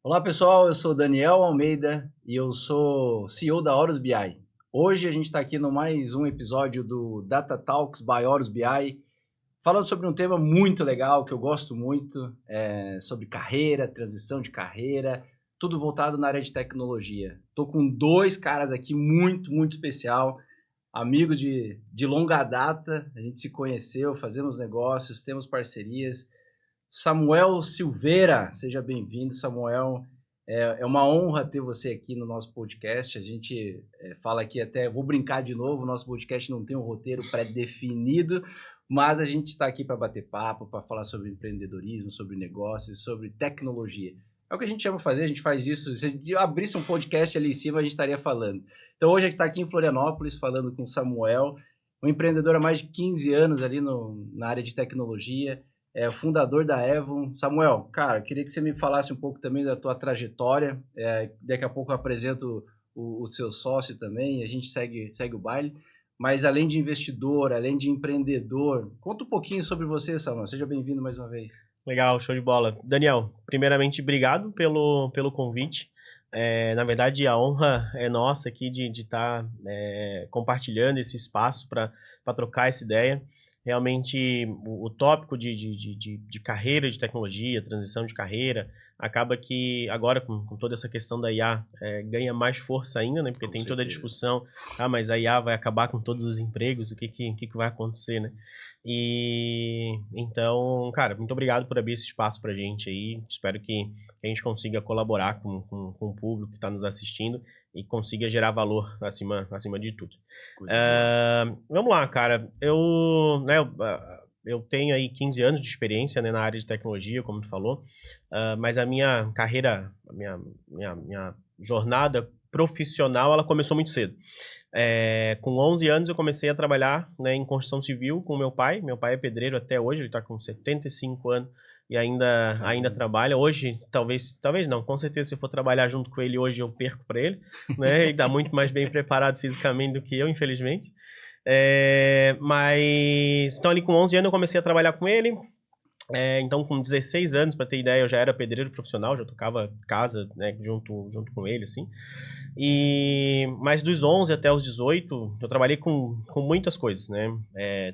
Olá pessoal, eu sou Daniel Almeida e eu sou CEO da Horus BI. Hoje a gente está aqui no mais um episódio do Data Talks by Horus BI, falando sobre um tema muito legal que eu gosto muito, sobre carreira, transição de carreira, tudo voltado na área de tecnologia. Estou com dois caras aqui muito especial, amigos de longa data, a gente se conheceu, fazemos negócios, temos parcerias. Samuel Silveira, seja bem-vindo, Samuel. É uma honra ter você aqui no nosso podcast. A gente fala aqui até, vou brincar de novo, nosso podcast não tem um roteiro pré-definido, mas a gente está aqui para bater papo, para falar sobre empreendedorismo, sobre negócios, sobre tecnologia. É o que a gente ama fazer, a gente faz isso. Se a gente abrisse um podcast ali em cima, a gente estaria falando. Então hoje a gente está aqui em Florianópolis falando com o Samuel, um empreendedor há mais de 15 anos ali na área de tecnologia, o fundador da Evon. Samuel, cara, queria que você me falasse um pouco também da tua trajetória. Daqui a pouco eu apresento o seu sócio também, e a gente segue o baile. Mas além de investidor, além de empreendedor, conta um pouquinho sobre você, Samuel. Seja bem-vindo mais uma vez. Legal, show de bola. Daniel, primeiramente, obrigado pelo convite. Na verdade, a honra é nossa aqui de estar compartilhando esse espaço para trocar essa ideia. Realmente, o tópico de carreira de tecnologia, transição de carreira, acaba que agora, com toda essa questão da IA, ganha mais força ainda, né? Porque Com tem toda a certeza. discussão, mas a IA vai acabar com todos os empregos, o que vai acontecer, né? E então, cara, muito obrigado por abrir esse espaço pra gente aí. Espero que a gente consiga colaborar com o público que está nos assistindo e consiga gerar valor acima de tudo. Coisa boa. Vamos lá, cara. Eu tenho aí 15 anos de experiência, né, na área de tecnologia, como tu falou, mas a minha carreira, a minha jornada profissional, ela começou muito cedo. Com 11 anos eu comecei a trabalhar, né, em construção civil com meu pai. Meu pai é pedreiro até hoje, ele está com 75 anos e ainda trabalha. Hoje, talvez não, com certeza se eu for trabalhar junto com ele hoje eu perco para ele, né? Ele está muito mais bem preparado fisicamente do que eu, infelizmente. Mas, então ali com 11 anos eu comecei a trabalhar com ele. Então, com 16 anos, para ter ideia, eu já era pedreiro profissional, já tocava casa, né, junto com ele, assim. Mas dos 11 até os 18, eu trabalhei com muitas coisas, né?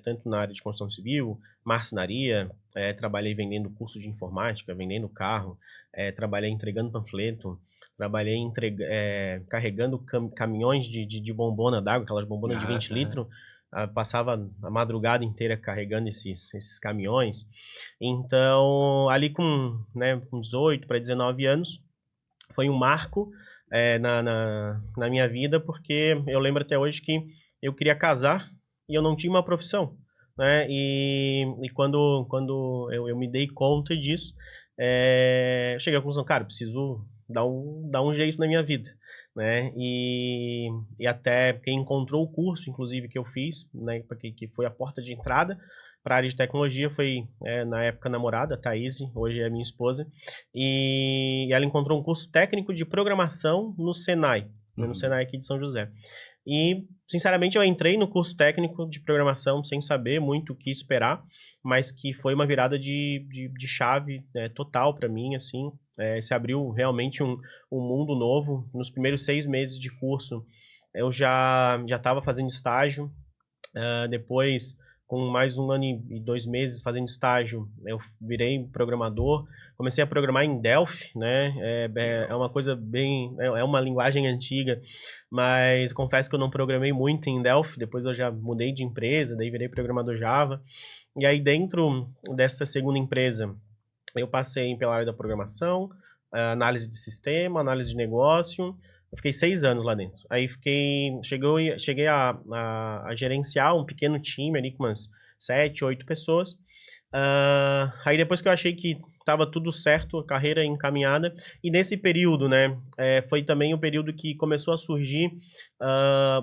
Tanto na área de construção civil, marcenaria, trabalhei vendendo curso de informática, vendendo carro, trabalhei entregando panfleto, trabalhei carregando caminhões de bombona d'água, aquelas bombonas de 20 Tá. litros, passava a madrugada inteira carregando esses caminhões. Então, ali com 18 para 19 anos, foi um marco na minha vida, porque eu lembro até hoje que eu queria casar e eu não tinha uma profissão, né? E quando eu me dei conta disso, eu cheguei à conclusão, cara, preciso dar um jeito na minha vida, né? E até quem encontrou o curso, inclusive, que eu fiz, né, que foi a porta de entrada para a área de tecnologia, foi, na época, namorada, a Thaís, hoje é minha esposa, e ela encontrou um curso técnico de programação no Senai, né, no Uhum. Senai aqui de São José. E, sinceramente, eu entrei no curso técnico de programação sem saber muito o que esperar, mas que foi uma virada de chave, né, total para mim, assim. Se abriu realmente um mundo novo. Nos primeiros 6 meses de curso, eu já estava fazendo estágio. Depois, com mais 1 ano e 2 meses fazendo estágio, eu virei programador. Comecei a programar em Delphi, né? É Legal. uma coisa bem... É uma linguagem antiga, mas confesso que eu não programei muito em Delphi. Depois eu já mudei de empresa, daí virei programador Java. E aí, dentro dessa segunda empresa, eu passei pela área da programação, análise de sistema, análise de negócio. Eu fiquei 6 anos lá dentro. Aí cheguei a gerenciar um pequeno time ali com umas 7, 8 pessoas. Aí depois que eu achei que estava tudo certo, a carreira encaminhada, e nesse período, né, foi também o período que começou a surgir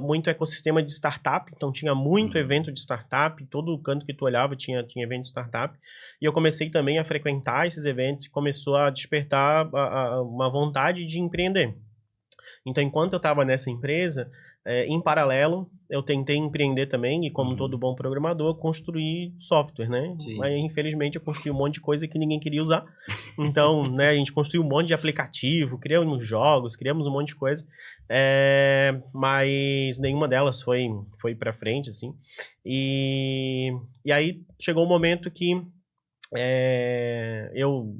muito ecossistema de startup, então tinha muito Uhum. evento de startup, todo canto que tu olhava tinha evento de startup, e eu comecei também a frequentar esses eventos e começou a despertar uma vontade de empreender. Então, enquanto eu estava nessa empresa, em paralelo, eu tentei empreender também e, como todo bom programador, construir software, né? Sim. Mas, infelizmente, eu construí um monte de coisa que ninguém queria usar. Então, né, a gente construiu um monte de aplicativo, criamos jogos, criamos um monte de coisa, mas nenhuma delas foi para frente, assim. E aí chegou um momento que eu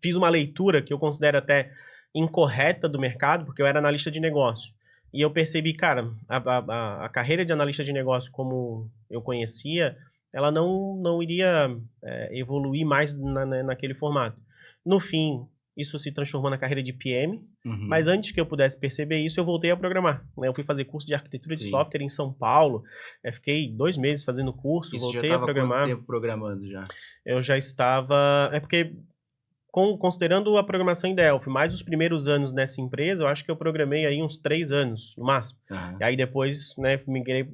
fiz uma leitura que eu considero até incorreta do mercado, porque eu era analista de negócio. E eu percebi, cara, a carreira de analista de negócio como eu conhecia, ela não iria evoluir mais naquele formato. No fim, isso se transformou na carreira de PM, mas antes que eu pudesse perceber isso, eu voltei a programar, né? Eu fui fazer curso de arquitetura de software em São Paulo, fiquei 2 meses fazendo curso, Isso voltei já a estava programar. quanto tempo programando já? Eu já estava... porque considerando a programação em Delphi, mais os primeiros anos nessa empresa, eu acho que eu programei aí uns 3 anos, no máximo. E aí depois, né,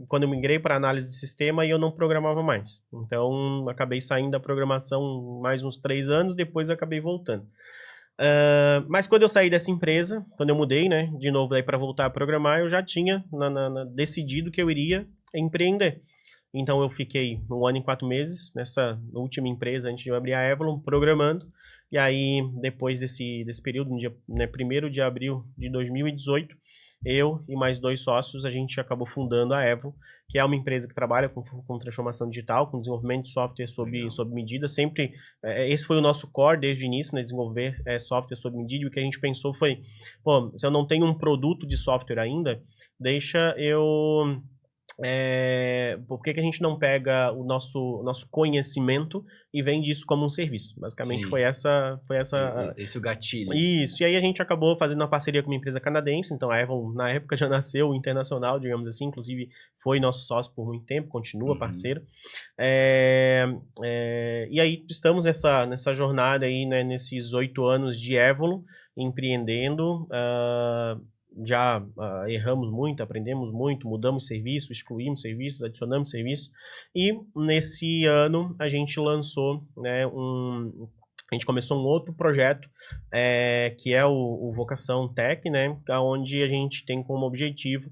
quando eu migrei para análise de sistema, eu não programava mais. Então, acabei saindo da programação mais uns 3 anos, depois acabei voltando. Mas quando eu saí dessa empresa, quando eu mudei, né, de novo para voltar a programar, eu já tinha decidido que eu iria empreender. Então, eu fiquei 1 ano e 4 meses nessa última empresa, antes de eu abrir a Avalon, programando. E aí, depois desse período, no dia, né, 1º de abril de 2018, eu e mais 2 sócios, a gente acabou fundando a Avalon, que é uma empresa que trabalha com transformação digital, com desenvolvimento de software sob medida. Sempre, esse foi o nosso core desde o início, né, desenvolver software sob medida. E o que a gente pensou foi, pô, se eu não tenho um produto de software ainda, deixa eu... por que a gente não pega o nosso conhecimento e vende isso como um serviço? Basicamente foi essa... Esse é o gatilho. Isso, e aí a gente acabou fazendo uma parceria com uma empresa canadense, então a Avalon na época já nasceu internacional, digamos assim, inclusive foi nosso sócio por muito tempo, continua parceiro. E aí estamos nessa jornada aí, né, nesses 8 anos de Avalon, empreendendo, já erramos muito, aprendemos muito, mudamos serviço, excluímos serviços, adicionamos serviços, e nesse ano a gente lançou, né, a gente começou um outro projeto, que é o Vocação Tech, né, onde a gente tem como objetivo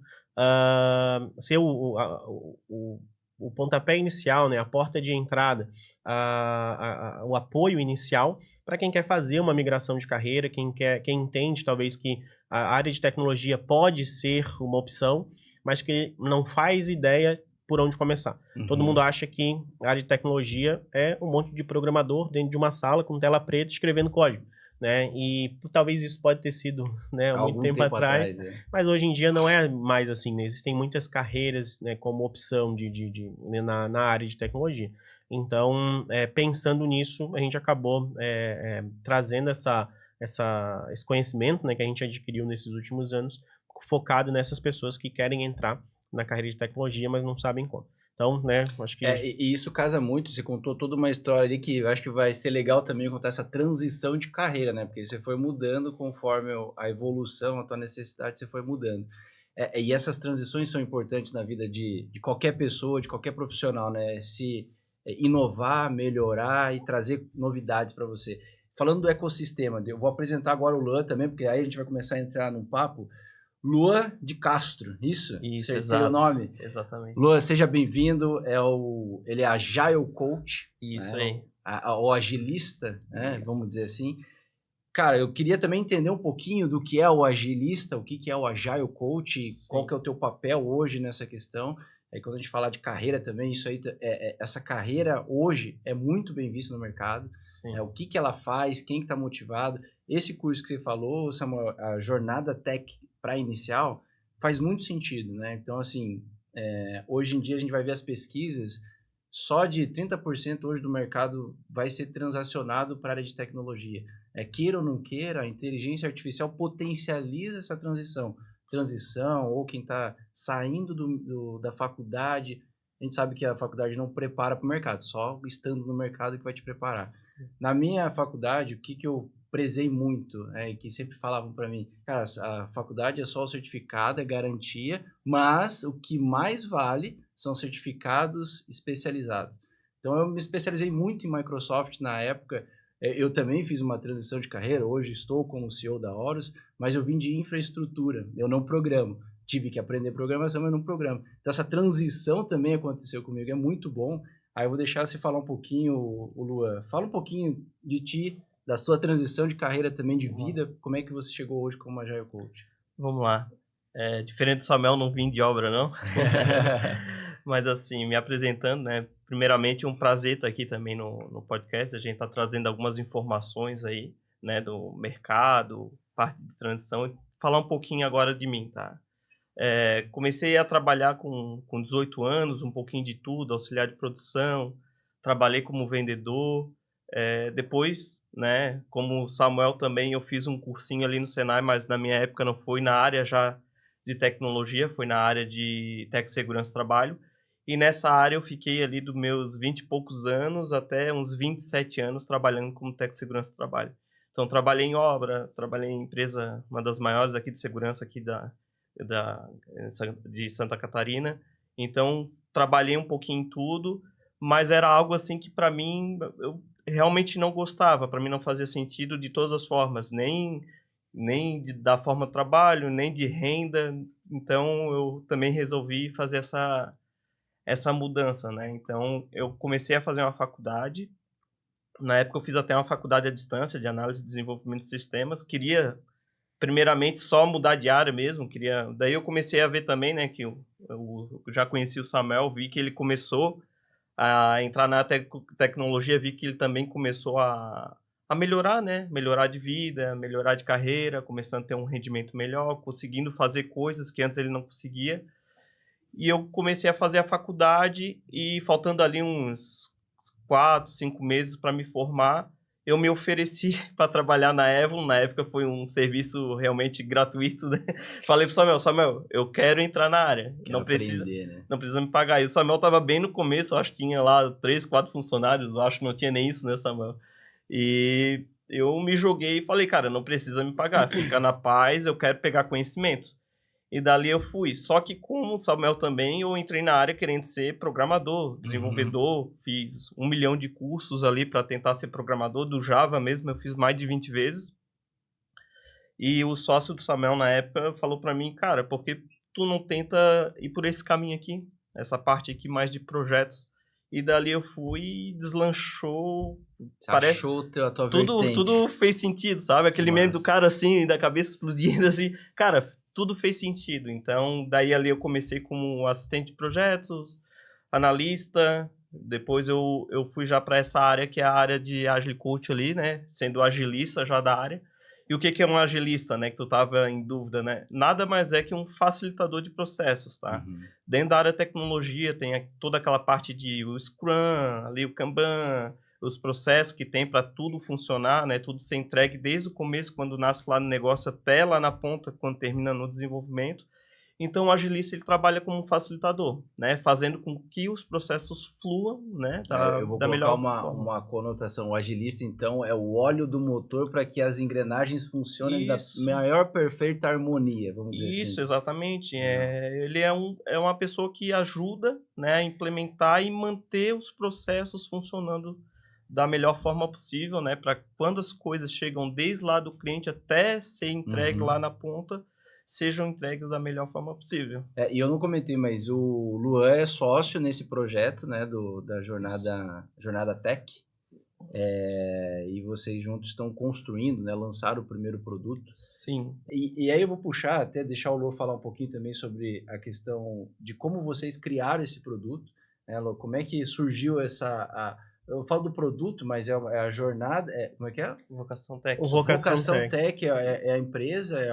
ser o pontapé inicial, né, a porta de entrada, o apoio inicial para quem quer fazer uma migração de carreira, quem entende talvez que a área de tecnologia pode ser uma opção, mas que não faz ideia por onde começar. Todo mundo acha que a área de tecnologia é um monte de programador dentro de uma sala com tela preta escrevendo código, né? E talvez isso pode ter sido, né, há muito tempo atrás, mas hoje em dia não é mais assim, né? Existem muitas carreiras, né, como opção na área de tecnologia. Então, pensando nisso, a gente acabou trazendo esse conhecimento, né, que a gente adquiriu nesses últimos anos, focado nessas pessoas que querem entrar na carreira de tecnologia, mas não sabem como. Então, né, acho que... e isso casa muito, você contou toda uma história ali que eu acho que vai ser legal também contar essa transição de carreira, né? Porque você foi mudando conforme a evolução, a tua necessidade, você foi mudando. E essas transições são importantes na vida de qualquer pessoa, de qualquer profissional, né? Se inovar, melhorar e trazer novidades para você. Falando do ecossistema, eu vou apresentar agora o Luan também, porque aí a gente vai começar a entrar num papo. Luan de Castro, isso? Isso, acertei o nome? Exatamente. Luan, seja bem-vindo. Ele é Agile Coach. Isso, né? O agilista, né? Vamos dizer assim. Cara, eu queria também entender um pouquinho do que é o agilista, o que é o Agile Coach, qual que é o teu papel hoje nessa questão. Aí quando a gente falar de carreira também, isso aí, essa carreira hoje é muito bem vista no mercado. O que ela faz, quem está motivado. Esse curso que você falou, Samuel, a jornada tech para inicial, faz muito sentido, né? Então, assim, hoje em dia a gente vai ver as pesquisas, só de 30% hoje do mercado vai ser transacionado para a área de tecnologia. Queira ou não queira, a inteligência artificial potencializa essa transição, ou quem está saindo da faculdade, a gente sabe que a faculdade não prepara para o mercado, só estando no mercado que vai te preparar. Na minha faculdade, o que eu prezei muito, que sempre falavam para mim, cara, a faculdade é só o certificado, é garantia, mas o que mais vale são certificados especializados. Então eu me especializei muito em Microsoft na época, Eu também fiz uma transição de carreira, hoje estou como CEO da Horus, mas eu vim de infraestrutura, eu não programo. Tive que aprender programação, mas não programo. Então essa transição também aconteceu comigo, é muito bom. Aí eu vou deixar você falar um pouquinho, o Luan. Fala um pouquinho de ti, da sua transição de carreira também, de vida, como é que você chegou hoje como Agile Coach? Vamos lá. Diferente do Samuel, não vim de obra, não. Mas assim, me apresentando, né? Primeiramente, um prazer estar aqui também no podcast. A gente está trazendo algumas informações aí, né? Do mercado, parte de transição. E falar um pouquinho agora de mim, tá? Comecei a trabalhar com 18 anos, um pouquinho de tudo, auxiliar de produção. Trabalhei como vendedor. Depois, né? Como o Samuel também, eu fiz um cursinho ali no Senai, mas na minha época não foi na área já de tecnologia, foi na área de tech segurança e trabalho. E nessa área eu fiquei ali dos meus 20 e poucos anos até uns 27 anos trabalhando como tech segurança e trabalho. Então trabalhei em obra, trabalhei em empresa, uma das maiores aqui de segurança aqui de Santa Catarina. Então trabalhei um pouquinho em tudo, mas era algo assim que para mim eu realmente não gostava, para mim não fazia sentido de todas as formas, nem da forma de trabalho, nem de renda. Então eu também resolvi fazer essa mudança, né? Então eu comecei a fazer uma faculdade. Na época eu fiz até uma faculdade à distância de análise e desenvolvimento de sistemas. Queria primeiramente só mudar de área mesmo, daí eu comecei a ver também, né, que eu já conheci o Samuel, vi que ele começou a entrar na tecnologia, vi que ele também começou a melhorar, né? Melhorar de vida, melhorar de carreira, começando a ter um rendimento melhor, conseguindo fazer coisas que antes ele não conseguia. E eu comecei a fazer a faculdade e faltando ali uns 4, 5 meses para me formar, eu me ofereci para trabalhar na Evon. Na época foi um serviço realmente gratuito, né? Falei pro Samuel, eu quero entrar na área. Quero aprender, né? Não precisa me pagar. E o Samuel tava bem no começo, eu acho que tinha lá 3, 4 funcionários, eu acho que não tinha nem isso, né, Samuel? E eu me joguei e falei, cara, não precisa me pagar, fica na paz, eu quero pegar conhecimento. E dali eu fui. Só que como o Samuel também, eu entrei na área querendo ser programador, desenvolvedor. Fiz 1 milhão de cursos ali para tentar ser programador. Do Java mesmo, eu fiz mais de 20 vezes. E o sócio do Samuel na época falou para mim, cara, por que tu não tenta ir por esse caminho aqui? Essa parte aqui mais de projetos. E dali eu fui e deslanchou. Achou a tua vertente. Tudo fez sentido, sabe? Aquele meme do cara assim, da cabeça explodindo assim. Cara, tudo fez sentido. Então, daí ali eu comecei como assistente de projetos, analista. Depois eu fui já para essa área que é a área de Agile Coach ali, né? Sendo agilista já da área. E o que é um agilista, né? Que tu tava em dúvida, né? Nada mais é que um facilitador de processos, tá? Dentro da área de tecnologia tem toda aquela parte de o Scrum, ali o Kanban, os processos que tem para tudo funcionar, né? Tudo ser entregue desde o começo, quando nasce lá no negócio, até lá na ponta, quando termina no desenvolvimento. Então, o agilista ele trabalha como um facilitador, né? Fazendo com que os processos fluam, né? Eu vou colocar uma conotação. O agilista, então, é o óleo do motor para que as engrenagens funcionem da maior perfeita harmonia, vamos dizer assim. Isso, exatamente. Ele é uma pessoa que ajuda, né, a implementar e manter os processos funcionando da melhor forma possível, né? Para quando as coisas chegam desde lá do cliente até ser entregue lá na ponta, sejam entregues da melhor forma possível. E eu não comentei, mas o Luan é sócio nesse projeto, né, da Jornada Tech. E vocês juntos estão construindo, né, lançaram o primeiro produto. Sim. E aí eu vou puxar, até deixar o Luan falar um pouquinho também sobre a questão de como vocês criaram esse produto, né, Luan, como é que surgiu eu falo do produto, mas é a jornada, como é que é? Vocação Tech. Vocação Tech é a empresa, é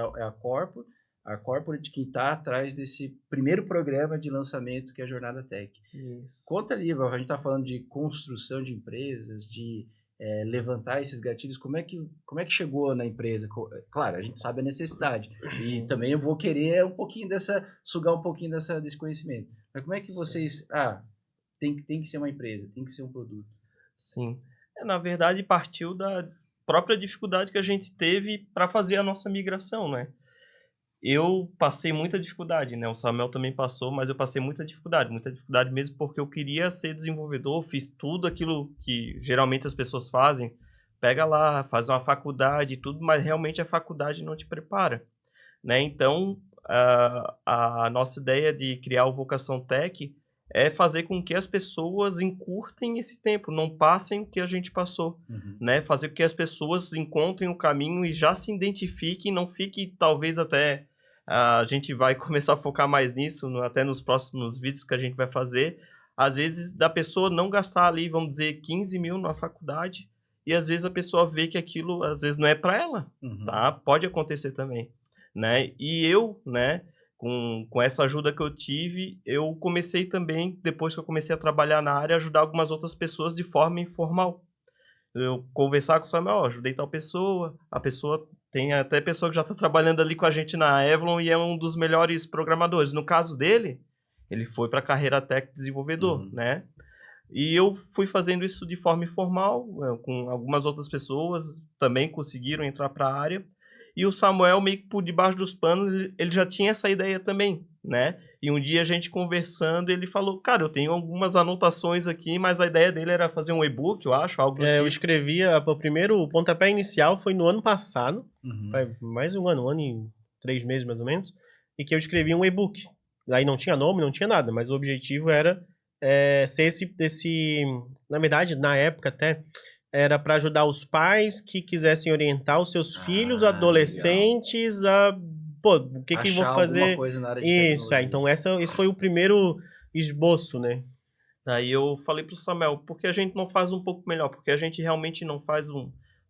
a corporate que está atrás desse primeiro programa de lançamento que é a Jornada Tech. Isso. Conta ali, a gente está falando de construção de empresas, de levantar esses gatilhos. Como é que chegou na empresa? Claro, a gente sabe a necessidade. E também eu vou querer sugar um pouquinho desse conhecimento. Mas como é que vocês... tem que ser uma empresa, tem que ser um produto. Sim. Na verdade, partiu da própria dificuldade que a gente teve para fazer a nossa migração, né? Eu passei muita dificuldade, né? O Samuel também passou, mas eu passei muita dificuldade mesmo porque eu queria ser desenvolvedor, fiz tudo aquilo que geralmente as pessoas fazem, pega lá, faz uma faculdade e tudo, mas realmente a faculdade não te prepara, né? Então, a nossa ideia de criar o Vocação Tech é fazer com que as pessoas encurtem esse tempo, não passem o que a gente passou, né? Fazer com que as pessoas encontrem o caminho e já se identifiquem, não fique, talvez até, a gente vai começar a focar mais nisso, até nos próximos vídeos que a gente vai fazer, às vezes da pessoa não gastar ali, vamos dizer, 15 mil na faculdade, e às vezes a pessoa vê que aquilo, às vezes, não é para ela, tá? Pode acontecer também, né? E eu, né, com essa ajuda que eu tive, eu comecei também, depois que eu comecei a trabalhar na área, a ajudar algumas outras pessoas de forma informal. Eu conversar com o Samuel, ó, ajudei tal pessoa, a pessoa tem até pessoa que já está trabalhando ali com a gente na Evlon e é um dos melhores programadores. No caso dele, ele foi para a carreira tech desenvolvedor, né? E eu fui fazendo isso de forma informal, com algumas outras pessoas, também conseguiram entrar para a área. E o Samuel, meio que por debaixo dos panos, ele já tinha essa ideia também, né? E um dia a gente conversando, ele falou, cara, eu tenho algumas anotações aqui, mas a ideia dele era fazer um e-book, eu acho, algo do Eu tipo. escrevia, o pontapé inicial foi no ano passado, faz mais de um ano e 3 meses mais ou menos, e que eu escrevi um e-book. Aí não tinha nome, não tinha nada, mas o objetivo era ser na verdade, na época até, era para ajudar os pais que quisessem orientar os seus filhos adolescentes a, pô, o que eu vou Achar fazer? alguma coisa na área de Isso, tecnologia. então esse foi o primeiro esboço, né? Aí eu falei pro Samuel, por que a gente não faz um pouco melhor? Porque a gente realmente não faz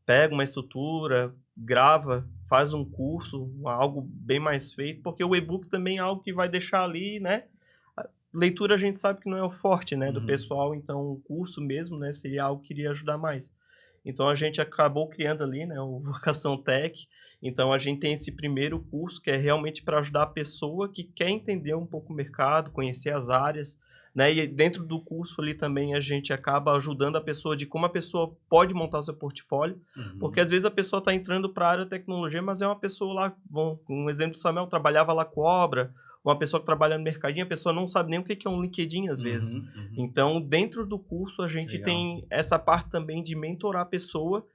pega uma estrutura, grava, faz um curso, algo bem mais feito, porque o e-book também é algo que vai deixar ali, né? A leitura a gente sabe que não é o forte, né, do pessoal, então o curso mesmo, né, seria algo que iria ajudar mais. Então a gente acabou criando ali, né, o Vocação Tech. Então a gente tem esse primeiro curso que é realmente para ajudar a pessoa que quer entender um pouco o mercado, conhecer as áreas, né? E dentro do curso ali também a gente acaba ajudando a pessoa de como a pessoa pode montar o seu portfólio, porque às vezes a pessoa está entrando para a área de tecnologia, mas é uma pessoa lá, um exemplo do Samuel, trabalhava lá com obra, uma pessoa que trabalha no mercadinho, a pessoa não sabe nem o que é um LinkedIn às vezes. Então, dentro do curso, a gente tem essa parte também de mentorar a pessoa,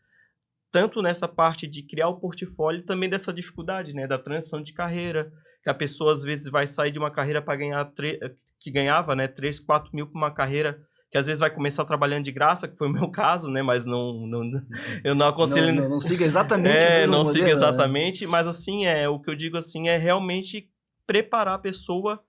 tanto nessa parte de criar o portfólio, também dessa dificuldade, né, da transição de carreira, que a pessoa às vezes vai sair de uma carreira para ganhar, que ganhava, né, 3, 4 mil para uma carreira que às vezes vai começar trabalhando de graça, que foi o meu caso, né, mas eu não aconselho... Não siga exatamente o mesmo não modelo, siga né? exatamente, mas assim, o que eu digo assim, é realmente preparar a pessoa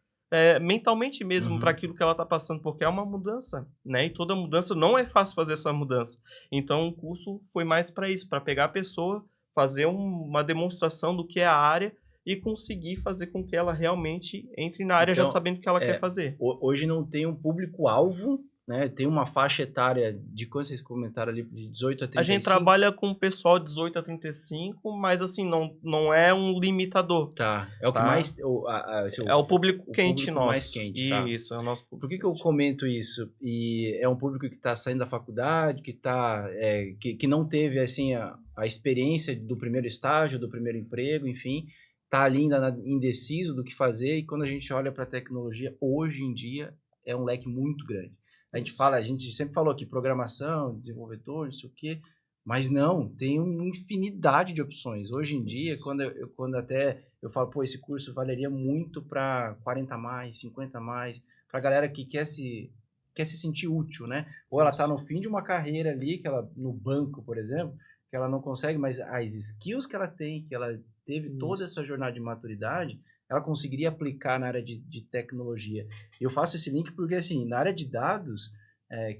mentalmente mesmo para aquilo que ela está passando, porque é uma mudança, né? E toda mudança não é fácil fazer essa mudança. Então o curso foi mais para isso, para pegar a pessoa, fazer uma demonstração do que é a área e conseguir fazer com que ela realmente entre na área já sabendo o que ela quer fazer. Hoje não tem um público-alvo, né? Tem uma faixa etária de quando vocês comentaram ali, de 18 a 35? A gente trabalha com o pessoal de 18 a 35, mas assim, não é um limitador. Tá, é o que mais... É o público quente público nosso. mais quente, tá? Isso, é o nosso público. Por que eu comento isso? E é um público que está saindo da faculdade, que não teve assim a experiência do primeiro estágio, do primeiro emprego, enfim, está ali ainda indeciso do que fazer, e quando a gente olha para a tecnologia, hoje em dia é um leque muito grande. A gente sempre falou aqui programação, desenvolvedor, não sei o quê, mas não, tem uma infinidade de opções. Hoje em dia, quando até eu falo, pô, esse curso valeria muito para 40 mais, 50 mais, para a galera que quer se sentir útil, né? Ou ela está no fim de uma carreira ali, que ela no banco, por exemplo, que ela não consegue, mas as skills que ela tem, que ela teve toda essa jornada de maturidade, ela conseguiria aplicar na área de tecnologia. Eu faço esse link porque, assim, na área de dados,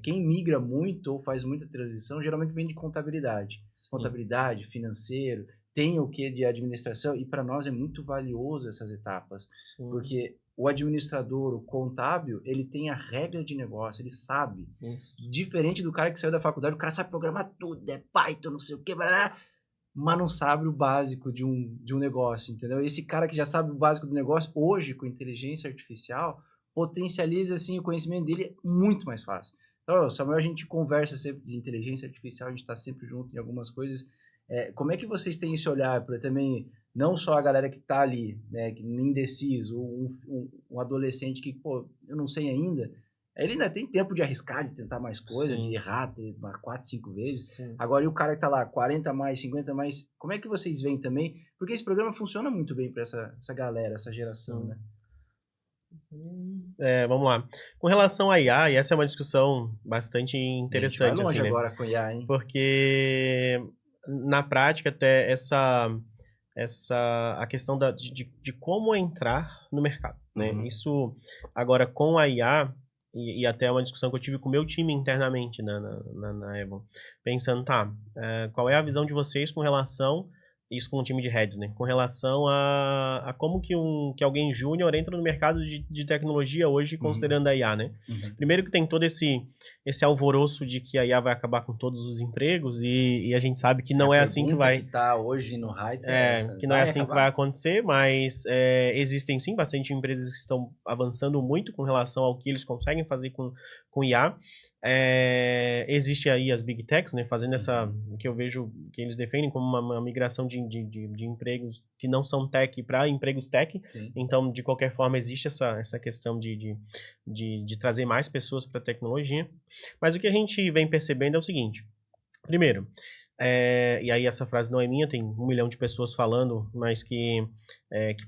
quem migra muito ou faz muita transição, geralmente vem de contabilidade. Contabilidade, financeiro, tem o que de administração, e para nós é muito valioso essas etapas, porque o administrador, o contábil, ele tem a regra de negócio, ele sabe. Diferente do cara que saiu da faculdade, o cara sabe programar tudo, Python, não sei o que, mas não sabe o básico de um negócio, entendeu? Esse cara que já sabe o básico do negócio, hoje, com inteligência artificial, potencializa, assim, o conhecimento dele muito mais fácil. Então, Samuel, a gente conversa sempre de inteligência artificial, a gente está sempre junto em algumas coisas. Como é que vocês têm esse olhar para também, não só a galera que está ali, né, indeciso, um adolescente que, pô, eu não sei ainda, Ele ainda tem tempo de arriscar, de tentar mais coisa, Sim. de errar 4, 5 vezes. Sim. Agora, e o cara que tá lá, 40 mais, 50 mais, como é que vocês veem também? Porque esse programa funciona muito bem para essa galera, essa geração, Sim. né? Vamos lá. Com relação à IA, e essa é uma discussão bastante A gente vai interessante, longe assim, né? agora com IA, hein? Porque na prática até a questão de como entrar no mercado, né? Uhum. Isso agora com a IA e até uma discussão que eu tive com o meu time internamente na Evon, pensando, qual é a visão de vocês com relação isso com o time de heads, né? Com relação a como que alguém júnior entra no mercado de tecnologia hoje, considerando a IA, né? Uhum. Primeiro que tem todo esse alvoroço de que a IA vai acabar com todos os empregos e a gente sabe que não é assim que vai... que tá hoje no hype é essa. que não é assim que vai acabar? acontecer, mas existem sim bastante empresas que estão avançando muito com relação ao que eles conseguem fazer com IA. Existe aí as Big Techs, né, fazendo essa, que eu vejo que eles defendem como uma migração de empregos que não são tech para empregos tech. Sim. Então, de qualquer forma, existe essa questão de trazer mais pessoas para a tecnologia. Mas o que a gente vem percebendo é o seguinte. Primeiro, e aí essa frase não é minha, tem 1 milhão de pessoas falando, mas que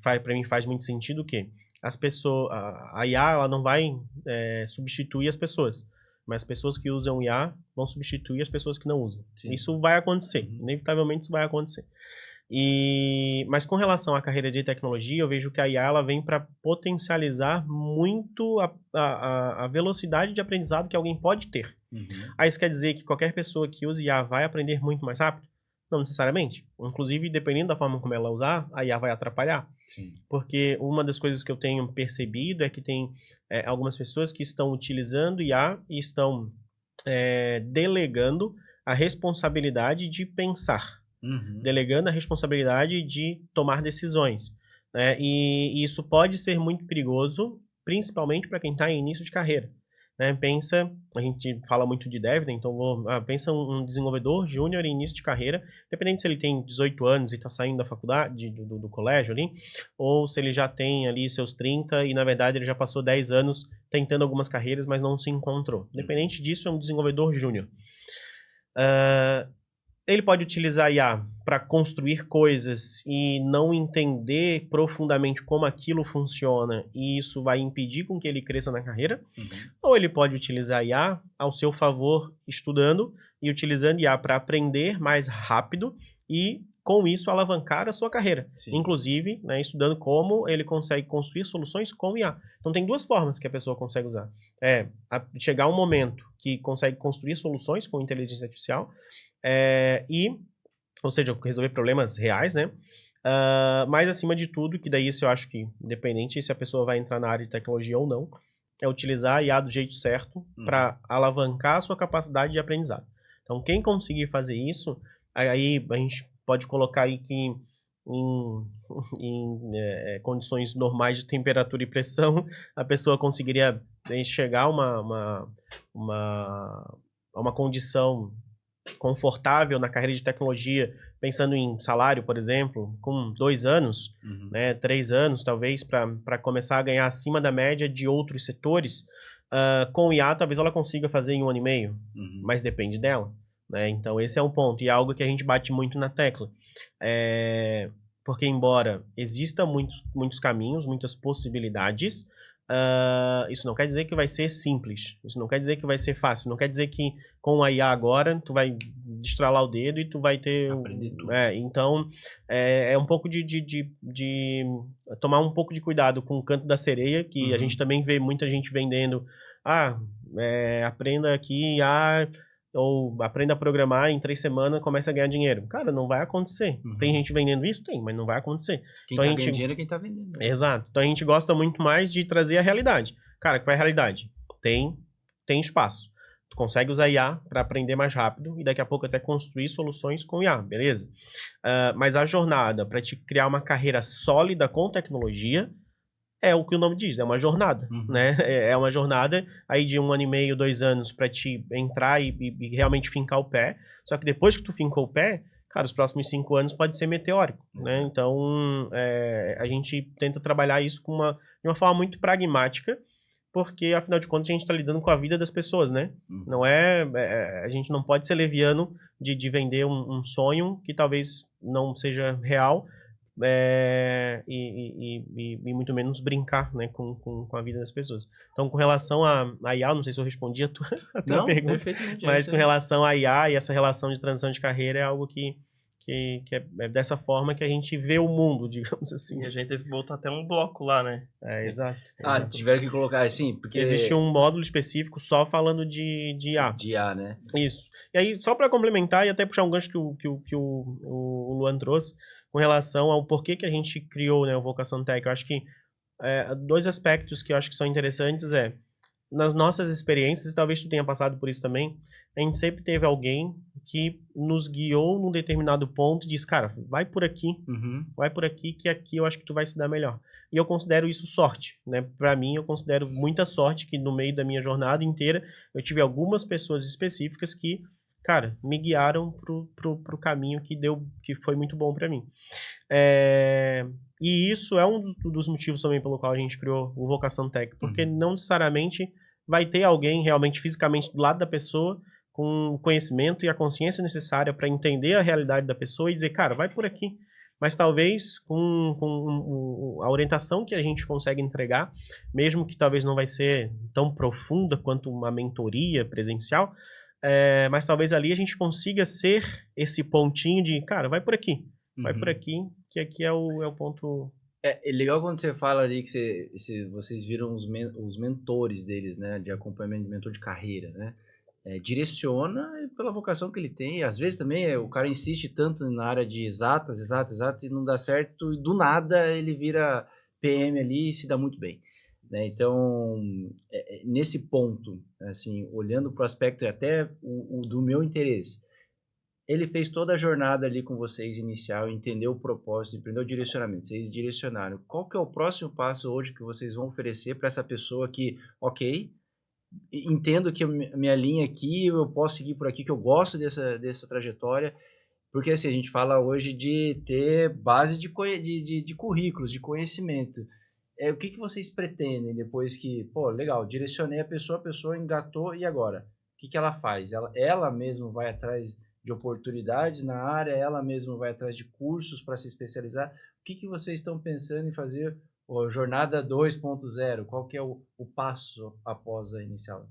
para mim faz muito sentido que as pessoas, a IA ela não vai substituir as pessoas, mas as pessoas que usam IA vão substituir as pessoas que não usam. Sim. Isso vai acontecer, inevitavelmente isso vai acontecer. Mas com relação à carreira de tecnologia, eu vejo que a IA ela vem para potencializar muito a velocidade de aprendizado que alguém pode ter. Aí isso quer dizer que qualquer pessoa que use IA vai aprender muito mais rápido? Não necessariamente. Inclusive, dependendo da forma como ela usar, a IA vai atrapalhar. Sim. Porque uma das coisas que eu tenho percebido é que tem algumas pessoas que estão utilizando IA e estão delegando a responsabilidade de pensar. Delegando a responsabilidade de tomar decisões. Né? E isso pode ser muito perigoso, principalmente para quem está em início de carreira. Né? Pensa, a gente fala muito de dev, né? Então pensa um desenvolvedor júnior em início de carreira, independente se ele tem 18 anos e está saindo da faculdade, do colégio ali, ou se ele já tem ali seus 30 e na verdade ele já passou 10 anos tentando algumas carreiras, mas não se encontrou. Independente disso, é um desenvolvedor júnior. Ele pode utilizar a IA para construir coisas e não entender profundamente como aquilo funciona e isso vai impedir com que ele cresça na carreira. Ou ele pode utilizar a IA ao seu favor, estudando e utilizando a IA para aprender mais rápido e, com isso, alavancar a sua carreira. Sim. Inclusive, né, estudando como ele consegue construir soluções com IA. Então, tem 2 formas que a pessoa consegue usar. Chegar um momento que consegue construir soluções com inteligência artificial, ou seja, resolver problemas reais, né? Mas acima de tudo, que daí isso eu acho que, independente se a pessoa vai entrar na área de tecnologia ou não, é utilizar a IA do jeito certo para alavancar a sua capacidade de aprendizado. Então, quem conseguir fazer isso, aí a gente pode colocar aí que em condições normais de temperatura e pressão, a pessoa conseguiria chegar a uma condição confortável na carreira de tecnologia, pensando em salário, por exemplo, com 2 anos, né, 3 anos, talvez, para começar a ganhar acima da média de outros setores, com o IA, talvez ela consiga fazer em 1 ano e meio, mas depende dela. Né? Então, esse é um ponto, e é algo que a gente bate muito na tecla. Porque, embora exista muitos caminhos, muitas possibilidades, isso não quer dizer que vai ser simples, isso não quer dizer que vai ser fácil, não quer dizer que com a IA agora tu vai destralar o dedo e tu vai ter... Aprender tudo. Então, é um pouco de tomar um pouco de cuidado com o canto da sereia, que a gente também vê muita gente vendendo, aprenda aqui ou aprenda a programar em 3 semanas, começa a ganhar dinheiro. Cara, não vai acontecer. Tem gente vendendo isso? Tem, mas não vai acontecer. Quem Então, tá ganhando dinheiro é quem tá vendendo. Exato. Então a gente gosta muito mais de trazer a realidade. Cara, qual é a realidade? Tem espaço. Tu consegue usar IA para aprender mais rápido e daqui a pouco até construir soluções com IA, beleza? Mas a jornada para te criar uma carreira sólida com tecnologia é o que o nome diz, é uma jornada, né? É uma jornada aí de 1 ano e meio, 2 anos para te entrar e realmente fincar o pé. Só que depois que tu fincou o pé, cara, os próximos 5 anos pode ser meteórico, né? Então, a gente tenta trabalhar isso de uma forma muito pragmática porque, afinal de contas, a gente está lidando com a vida das pessoas, né? Uhum. Não a gente não pode ser leviano de vender um sonho que talvez não seja real, e muito menos brincar, né, com a vida das pessoas. Então, com relação a IA, não sei se eu respondi a tua Não, pergunta, perfeitamente. mas com relação a IA e essa relação de transição de carreira é algo que é dessa forma que a gente vê o mundo, digamos assim. E a gente teve que botar até um bloco lá, né? Exato. Ah, tiveram que colocar assim, porque... Existe um módulo específico só falando de IA. De IA, né? Isso. E aí, só para complementar e até puxar um gancho que o Luan trouxe, com relação ao porquê que a gente criou, né, o Vocação Tech, eu acho que dois aspectos que eu acho que são interessantes nas nossas experiências, e talvez tu tenha passado por isso também, a gente sempre teve alguém que nos guiou num determinado ponto e disse, cara, vai por aqui, que aqui eu acho que tu vai se dar melhor. E eu considero isso sorte, né? Para mim, eu considero muita sorte que no meio da minha jornada inteira, eu tive algumas pessoas específicas que, cara, me guiaram pro caminho que foi muito bom para mim. E isso é um dos motivos também pelo qual a gente criou o Vocação Tech, porque não necessariamente vai ter alguém realmente fisicamente do lado da pessoa com o conhecimento e a consciência necessária para entender a realidade da pessoa e dizer, cara, vai por aqui. Mas talvez com a orientação que a gente consegue entregar, mesmo que talvez não vai ser tão profunda quanto uma mentoria presencial, mas talvez ali a gente consiga ser esse pontinho de, cara, vai por aqui, que aqui é o ponto... É legal quando você fala ali que vocês viram os mentores deles, né, de acompanhamento de mentor de carreira, né? Direciona pela vocação que ele tem, e às vezes também o cara insiste tanto na área de exatas, e não dá certo, e do nada ele vira PM ali e se dá muito bem, né? Então, nesse ponto, assim, olhando para o aspecto até do meu interesse, ele fez toda a jornada ali com vocês inicial, entendeu o propósito, entendeu o direcionamento, vocês direcionaram. Qual que é o próximo passo hoje que vocês vão oferecer para essa pessoa que, ok, entendo que a minha linha aqui, eu posso seguir por aqui, que eu gosto dessa trajetória, porque assim, a gente fala hoje de ter base de currículos, de conhecimento. O que vocês pretendem depois que, pô, legal, direcionei a pessoa engatou, e agora? O que ela faz? Ela mesma vai atrás de oportunidades na área, ela mesma vai atrás de cursos para se especializar. O que vocês estão pensando em fazer? Jornada 2.0, qual que é o passo após a inicial?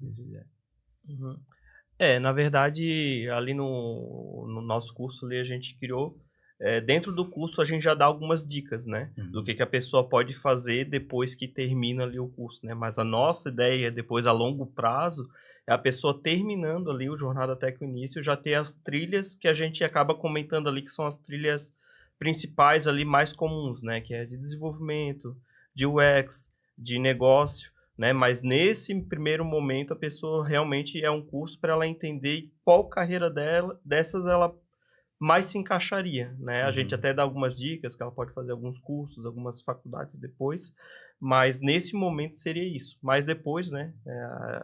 Na verdade, ali no nosso curso ali a gente criou, dentro do curso a gente já dá algumas dicas, né? Do que a pessoa pode fazer depois que termina ali o curso, né? Mas a nossa ideia, depois a longo prazo, é a pessoa terminando ali o Jornada até que o início, já ter as trilhas que a gente acaba comentando ali, que são as trilhas principais ali mais comuns, né? Que é de desenvolvimento, de UX, de negócio, né? Mas nesse primeiro momento a pessoa realmente é um curso para ela entender qual carreira dessas ela mais se encaixaria, né? A gente até dá algumas dicas que ela pode fazer alguns cursos, algumas faculdades depois, mas nesse momento seria isso. Mas depois, né?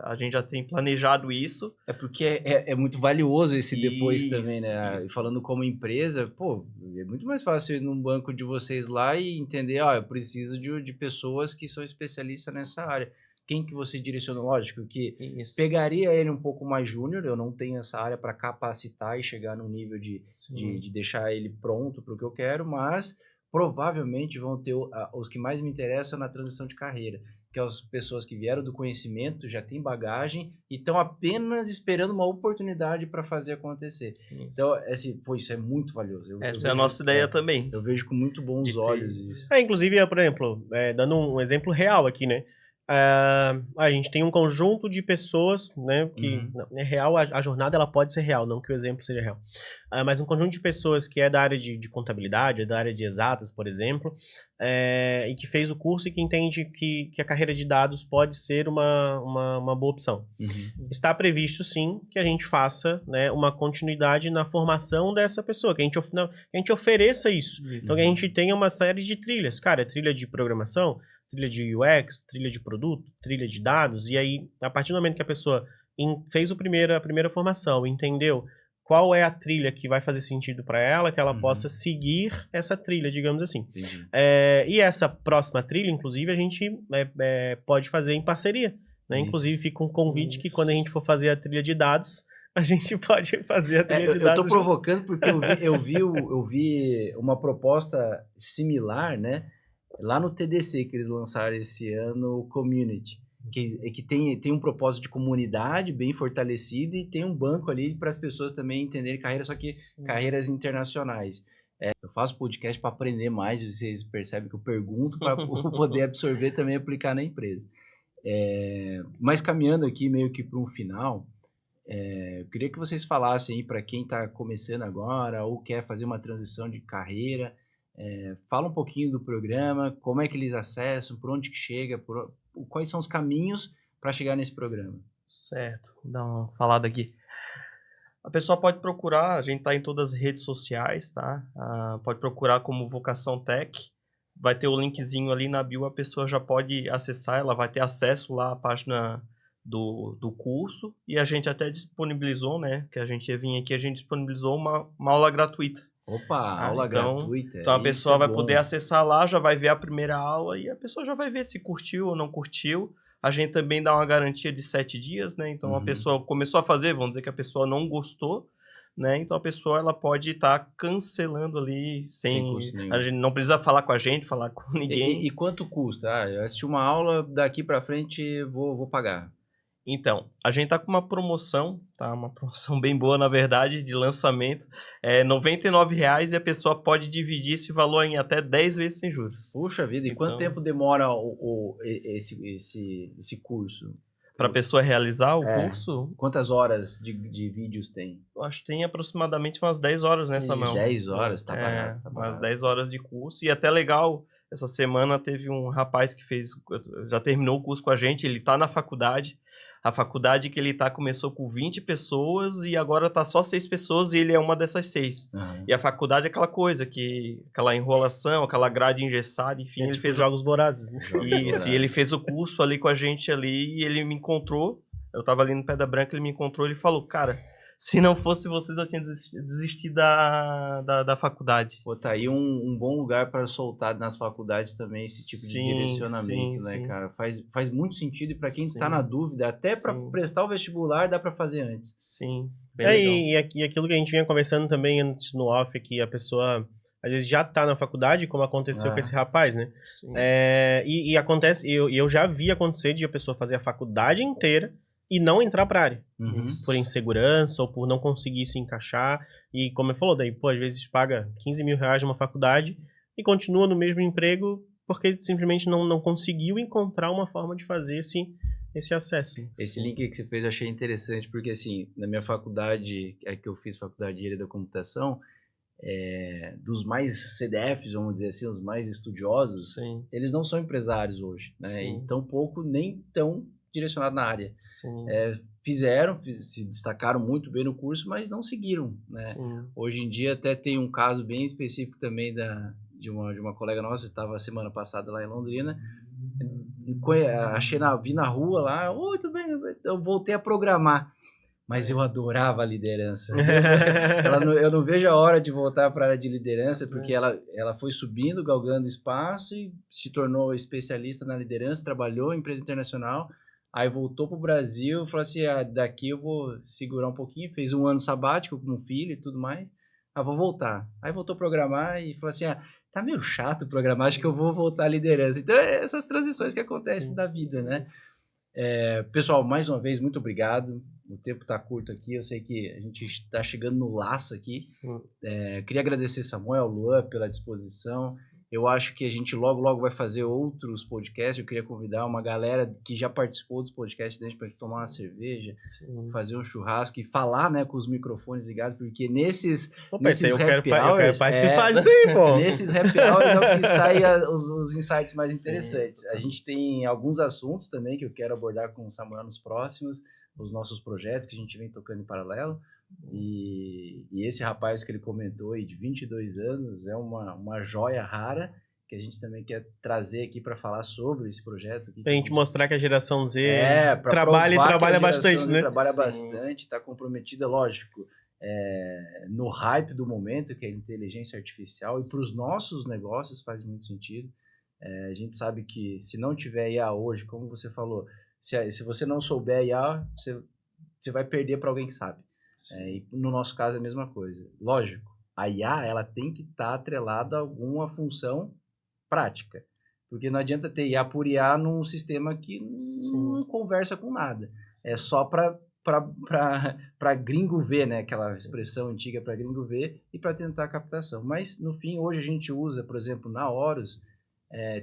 A gente já tem planejado isso. Porque é muito valioso esse depois Isso, também, né? isso. E falando como empresa, pô, é muito mais fácil ir num banco de vocês lá e entender, eu preciso de pessoas que são especialistas nessa área. Quem que você direcionou? Lógico que pegaria ele um pouco mais júnior, eu não tenho essa área para capacitar e chegar num nível de deixar ele pronto para o que eu quero, mas provavelmente vão ter os que mais me interessam na transição de carreira, que são as pessoas que vieram do conhecimento, já têm bagagem e estão apenas esperando uma oportunidade para fazer acontecer. Isso. Então, isso é muito valioso. Essa é a nossa ideia também. Eu vejo com muito bons olhos isso. Inclusive, por exemplo, dando um exemplo real aqui, né? A gente tem um conjunto de pessoas, né, que é real, a jornada ela pode ser real, não que o exemplo seja real, mas um conjunto de pessoas que é da área de contabilidade, da área de exatas, por exemplo, e que fez o curso e que entende que a carreira de dados pode ser uma boa opção. Está previsto, sim, que a gente faça, né, uma continuidade na formação dessa pessoa, que a gente ofereça isso. Então, que a gente tenha uma série de trilhas. Cara, trilha de programação, trilha de UX, trilha de produto, trilha de dados, e aí, a partir do momento que a pessoa fez a primeira formação, entendeu qual é a trilha que vai fazer sentido para ela, que ela possa seguir essa trilha, digamos assim. E essa próxima trilha, inclusive, a gente pode fazer em parceria. né? Isso. Inclusive, fica um convite que Isso. quando a gente for fazer a trilha de dados, a gente pode fazer a trilha de Eu dados tô juntos. provocando porque eu vi uma proposta similar, né? Lá no TDC que eles lançaram esse ano, o Community, que tem um propósito de comunidade bem fortalecido e tem um banco ali para as pessoas também entenderem carreiras, só que carreiras internacionais. Eu faço podcast para aprender mais, vocês percebem que eu pergunto para poder absorver também e aplicar na empresa. Mas caminhando aqui meio que para um final, eu queria que vocês falassem aí para quem está começando agora ou quer fazer uma transição de carreira, fala um pouquinho do programa, como é que eles acessam, por onde que chega, quais são os caminhos para chegar nesse programa. Certo, vou dar uma falada aqui. A pessoa pode procurar, a gente está em todas as redes sociais, tá? Pode procurar como Vocação Tech, vai ter o linkzinho ali na bio, a pessoa já pode acessar, ela vai ter acesso lá à página do curso, e a gente até disponibilizou, né, que a gente ia vir aqui, a gente disponibilizou uma aula gratuita. Opa, aula gratuita. Então a pessoa isso é vai bom. poder acessar lá, já vai ver a primeira aula e a pessoa já vai ver se curtiu ou não curtiu. A gente também dá uma garantia de 7 dias, né? Então a pessoa começou a fazer, vamos dizer que a pessoa não gostou, né? Então a pessoa ela pode estar cancelando ali Sem custo nenhum. a gente não precisa falar com a gente, falar com ninguém. E quanto custa? Eu assisti uma aula, daqui para frente vou pagar. Então, a gente tá com uma promoção, tá? Uma promoção bem boa, na verdade, de lançamento. É R$ 99,00 e a pessoa pode dividir esse valor em até 10 vezes sem juros. Puxa vida, e quanto Então- tempo demora esse curso? Para a pessoa realizar o curso, Quantas horas de vídeos tem? eu acho que tem aproximadamente umas 10 horas nessa mão. 10 horas, tá barato. Tá Umas barato. 10 horas de curso. E até legal, essa semana teve um rapaz que já terminou o curso com a gente, ele tá na faculdade. A faculdade que ele tá começou com 20 pessoas e agora tá só 6 pessoas e ele é uma dessas 6. Aham. E a faculdade é aquela coisa, aquela enrolação, aquela grade engessada, enfim, ele fez Jogos Vorazes, né? isso, e ele fez o curso ali com a gente ali e ele me encontrou, eu tava ali no Pedra Branca, ele me encontrou e ele falou, cara, se não fosse vocês eu tinha desistido da faculdade. Pô, tá aí um bom lugar para soltar nas faculdades também esse tipo de Sim, direcionamento, sim, né, sim. cara? Faz muito sentido e para quem Sim. tá na dúvida, até para Sim. prestar o vestibular dá para fazer antes. Sim, bem legal. E aquilo que a gente vinha conversando também antes no off, que a pessoa às vezes já tá na faculdade, como aconteceu com esse rapaz, né? Sim. E acontece, eu já vi acontecer de a pessoa fazer a faculdade inteira e não entrar pra área. Uhum. Por insegurança ou por não conseguir se encaixar. E como ele falou, daí, pô, às vezes paga R$ 15.000 numa faculdade e continua no mesmo emprego porque simplesmente não conseguiu encontrar uma forma de fazer esse acesso. Esse link que você fez eu achei interessante, porque assim, na minha faculdade, que eu fiz faculdade de engenharia da computação, dos mais CDFs, vamos dizer assim, os mais estudiosos, Sim, eles não são empresários hoje, né? Sim. E tão pouco, nem tão direcionado na área. sim, Se destacaram muito bem no curso, mas não seguiram, né? sim. Hoje em dia até tem um caso bem específico também de uma colega nossa, estava semana passada lá em Londrina, vi na rua lá, oi, tudo bem, eu voltei a programar, mas eu adorava a liderança. Eu não vejo a hora de voltar para a área de liderança, porque ela foi subindo, galgando espaço e se tornou especialista na liderança, trabalhou em empresa internacional, aí voltou para o Brasil, falou assim, daqui eu vou segurar um pouquinho, fez um ano sabático com um filho e tudo mais, vou voltar. Aí voltou a programar e falou assim, tá meio chato programar, acho que eu vou voltar à liderança. Então, essas transições que acontecem na vida, né? Pessoal, mais uma vez, muito obrigado. O tempo está curto aqui, eu sei que a gente está chegando no laço aqui. Queria agradecer Samuel, Luan, pela disposição. Eu acho que a gente logo vai fazer outros podcasts. Eu queria convidar uma galera que já participou dos podcasts da gente para tomar uma cerveja, fazer um churrasco e falar, né, com os microfones ligados, porque nesses eu quero hours, participar disso aí, pô. nesses happy hours é o que sai os insights mais interessantes. A gente tem alguns assuntos também que eu quero abordar com o Samuel nos próximos, os nossos projetos que a gente vem tocando em paralelo. E esse rapaz que ele comentou aí, de 22 anos, é uma joia rara que a gente também quer trazer aqui para falar sobre esse projeto. Pra gente mostrar que a geração Z pra trabalha e provar que a trabalha geração bastante, Z né? Trabalha bastante, está comprometida, lógico, no hype do momento, que é a inteligência artificial, e para os nossos negócios faz muito sentido. A gente sabe que se não tiver IA hoje, como você falou, Se você não souber IA, você vai perder para alguém que sabe. E no nosso caso é a mesma coisa. Lógico, a IA ela tem que estar atrelada a alguma função prática. Porque não adianta ter IA por IA num sistema que não conversa com nada. É só para gringo ver, né? Aquela expressão antiga para gringo ver e para tentar captação. Mas, no fim, hoje a gente usa, por exemplo, na Horus,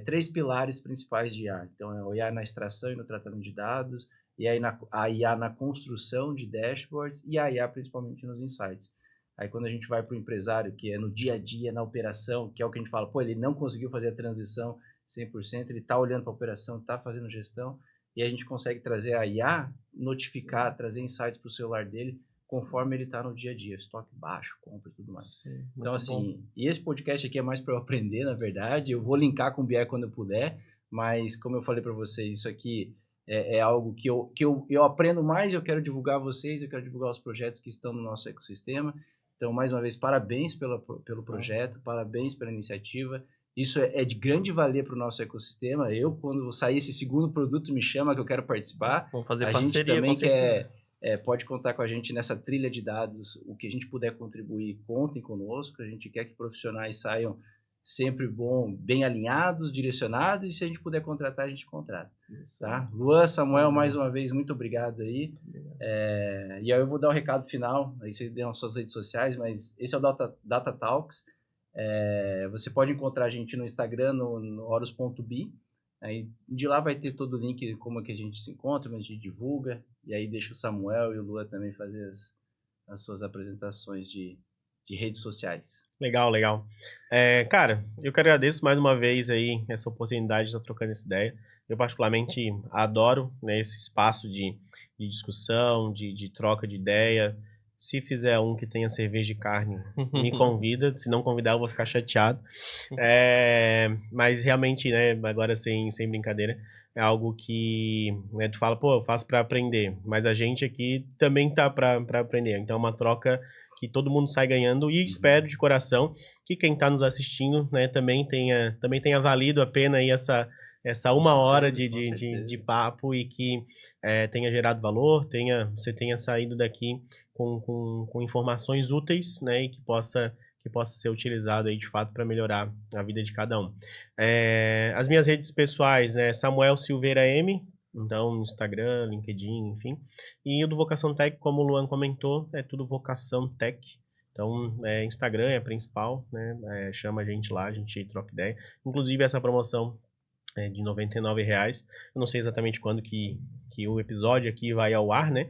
3 pilares principais de IA. Então, é o IA na extração e no tratamento de dados, e aí a IA na construção de dashboards e a IA principalmente nos insights. Aí quando a gente vai para o empresário, que é no dia a dia, na operação, que é o que a gente fala, pô, ele não conseguiu fazer a transição 100%, ele está olhando para a operação, está fazendo gestão, e a gente consegue trazer a IA, notificar, trazer insights para o celular dele, conforme ele está no dia a dia, estoque baixo, compra e tudo mais. Sim, então, assim, e esse podcast aqui é mais para eu aprender, na verdade, eu vou linkar com o BI quando eu puder, mas como eu falei para vocês, isso aqui é algo que eu aprendo mais, eu quero divulgar a vocês, eu quero divulgar os projetos que estão no nosso ecossistema. Então, mais uma vez, parabéns pelo projeto, parabéns pela iniciativa. Isso é de grande valia para o nosso ecossistema. Quando sair esse segundo produto, me chama que eu quero participar. Vamos fazer parceria, gente também com certeza. Pode contar com a gente nessa trilha de dados. O que a gente puder contribuir, contem conosco. A gente quer que profissionais saiam sempre bem alinhados, direcionados. E se a gente puder contratar, a gente contrata. Tá? Luan, Samuel, mais uma vez, muito obrigado aí. E aí eu vou dar o recado final. Aí você deu nas suas redes sociais, mas esse é o Data Talks. Você pode encontrar a gente no Instagram, no horus.bi. Aí de lá vai ter todo o link, como é que a gente se encontra, a gente divulga. E aí deixa o Samuel e o Luan também fazer as suas apresentações de redes sociais. Legal. Cara, eu que agradeço mais uma vez aí essa oportunidade de estar trocando essa ideia. Eu particularmente adoro, né, esse espaço de discussão, de troca de ideia. Se fizer um que tenha cerveja e carne, me convida. Se não convidar, eu vou ficar chateado. Mas realmente, né, agora sem brincadeira, é algo que, né, tu fala, pô, eu faço para aprender. Mas a gente aqui também tá para aprender. Então é uma troca que todo mundo sai ganhando, e espero de coração que quem está nos assistindo, né, também tenha valido a pena aí essa 1 hora de papo, e que tenha gerado valor, você tenha saído daqui com informações úteis, né, e que possa ser utilizado aí de fato para melhorar a vida de cada um. As minhas redes pessoais, né, Samuel Silveira M, então Instagram, LinkedIn, enfim. E o do Vocação Tech, como o Luan comentou, é tudo Vocação Tech. Então, Instagram é a principal, né? Chama a gente lá, a gente troca ideia. Inclusive, essa promoção é de R$99. Eu não sei exatamente quando que o episódio aqui vai ao ar, né?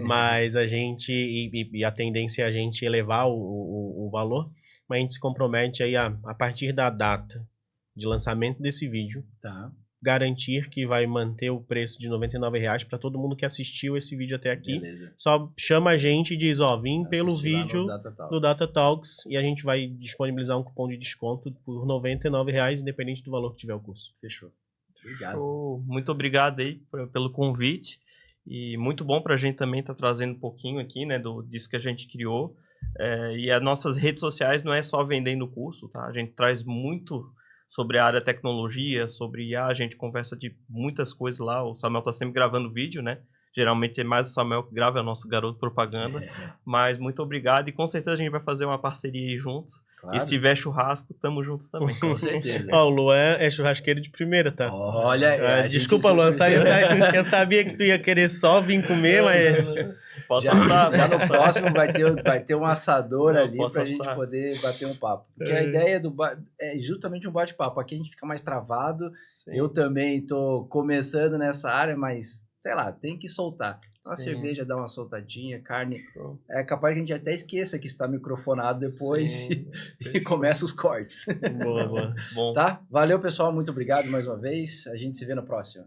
Mas a gente, e a tendência é a gente elevar o valor, mas a gente se compromete aí a partir da data de lançamento desse vídeo, tá, garantir que vai manter o preço de R$99 para todo mundo que assistiu esse vídeo até aqui. Beleza. Só chama a gente e diz, vim pelo vídeo do Data Talks, e a gente vai disponibilizar um cupom de desconto por R$99, independente do valor que tiver o curso. Fechou. Obrigado. Show. Muito obrigado aí pelo convite, e muito bom para a gente também estar trazendo um pouquinho aqui, né, disso que a gente criou. E as nossas redes sociais não é só vendendo o curso, tá? A gente traz muito sobre a área tecnologia, sobre IA, a gente conversa de muitas coisas lá. O Samuel tá sempre gravando vídeo, né? Geralmente é mais o Samuel que grava, é o nosso garoto propaganda. Mas muito obrigado, e com certeza a gente vai fazer uma parceria aí juntos. Claro. E se tiver churrasco, tamo juntos também. Com certeza. O Luan é churrasqueiro de primeira, tá? Olha, desculpa, Luan, eu sabia que tu ia querer só vir comer, mas... Posso assar? Já no próximo vai ter um assador ali pra gente poder bater um papo. Porque a ideia é justamente um bate-papo. Aqui a gente fica mais travado. Sim. Eu também tô começando nessa área, mas, sei lá, tem que soltar. Uma cerveja dá uma soltadinha, carne. É capaz que a gente até esqueça que está microfonado depois e começa os cortes. Boa. Tá? Valeu, pessoal. Muito obrigado mais uma vez. A gente se vê no próximo.